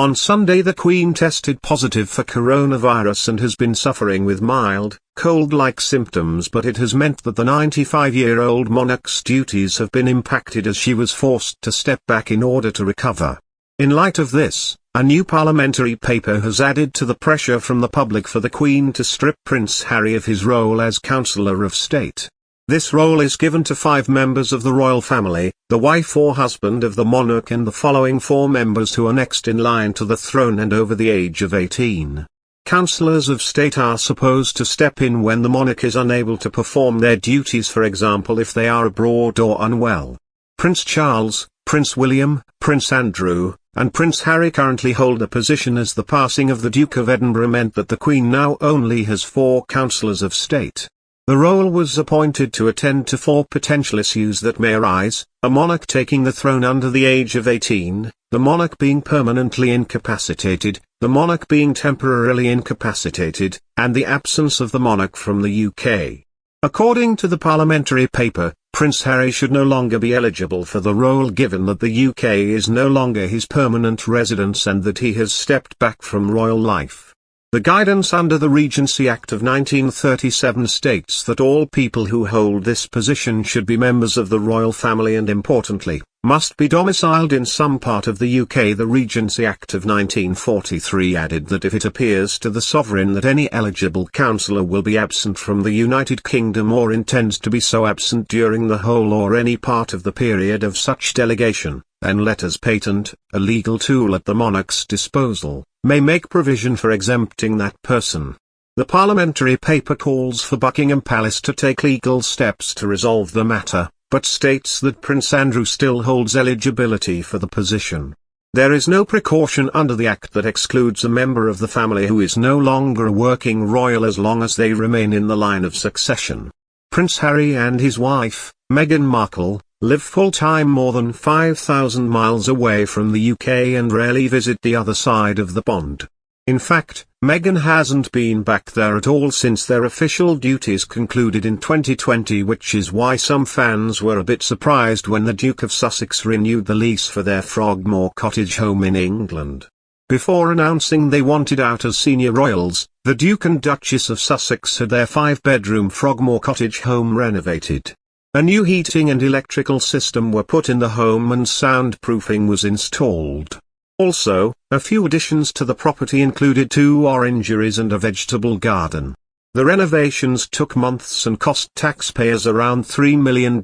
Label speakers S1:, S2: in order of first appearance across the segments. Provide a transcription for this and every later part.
S1: On Sunday the Queen tested positive for coronavirus and has been suffering with mild, cold-like symptoms, but it has meant that the 95-year-old monarch's duties have been impacted as she was forced to step back in order to recover. In light of this, a new parliamentary paper has added to the pressure from the public for the Queen to strip Prince Harry of his role as Counsellor of State. This role is given to 5 members of the royal family, the wife or husband of the monarch and the following 4 members who are next in line to the throne and over the age of 18. Counsellors of State are supposed to step in when the monarch is unable to perform their duties, for example if they are abroad or unwell. Prince Charles, Prince William, Prince Andrew, and Prince Harry currently hold the position, as the passing of the Duke of Edinburgh meant that the Queen now only has 4 Counsellors of State. The role was appointed to attend to 4 potential issues that may arise: a monarch taking the throne under the age of 18, the monarch being permanently incapacitated, the monarch being temporarily incapacitated, and the absence of the monarch from the UK. According to the parliamentary paper, Prince Harry should no longer be eligible for the role given that the UK is no longer his permanent residence and that he has stepped back from royal life. The guidance under the Regency Act of 1937 states that all people who hold this position should be members of the royal family and, importantly, must be domiciled in some part of the UK. The Regency Act of 1943 added that if it appears to the sovereign that any eligible counsellor will be absent from the United Kingdom or intends to be so absent during the whole or any part of the period of such delegation, then letters patent, a legal tool at the monarch's disposal, may make provision for exempting that person. The parliamentary paper calls for Buckingham Palace to take legal steps to resolve the matter, but states that Prince Andrew still holds eligibility for the position. There is no precaution under the Act that excludes a member of the family who is no longer a working royal as long as they remain in the line of succession. Prince Harry and his wife, Meghan Markle, live full-time more than 5,000 miles away from the UK and rarely visit the other side of the pond. In fact, Meghan hasn't been back there at all since their official duties concluded in 2020, which is why some fans were a bit surprised when the Duke of Sussex renewed the lease for their Frogmore Cottage home in England. Before announcing they wanted out as senior royals, the Duke and Duchess of Sussex had their 5-bedroom Frogmore Cottage home renovated. A new heating and electrical system were put in the home and soundproofing was installed. Also, a few additions to the property included 2 orangeries and a vegetable garden. The renovations took months and cost taxpayers around $3 million,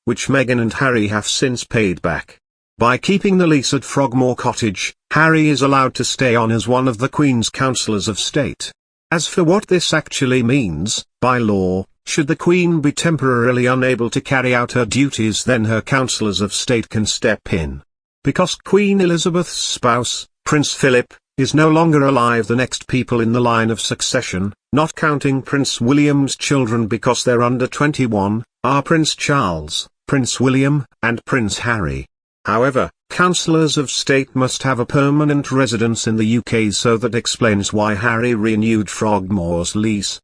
S1: which Meghan and Harry have since paid back. By keeping the lease at Frogmore Cottage, Harry is allowed to stay on as one of the Queen's Counsellors of State. As for what this actually means, by law, should the Queen be temporarily unable to carry out her duties, then her Counsellors of State can step in. Because Queen Elizabeth's spouse, Prince Philip, is no longer alive, the next people in the line of succession, not counting Prince William's children because they're under 21, are Prince Charles, Prince William, and Prince Harry. However, Counsellors of State must have a permanent residence in the UK, so that explains why Harry renewed Frogmore's lease,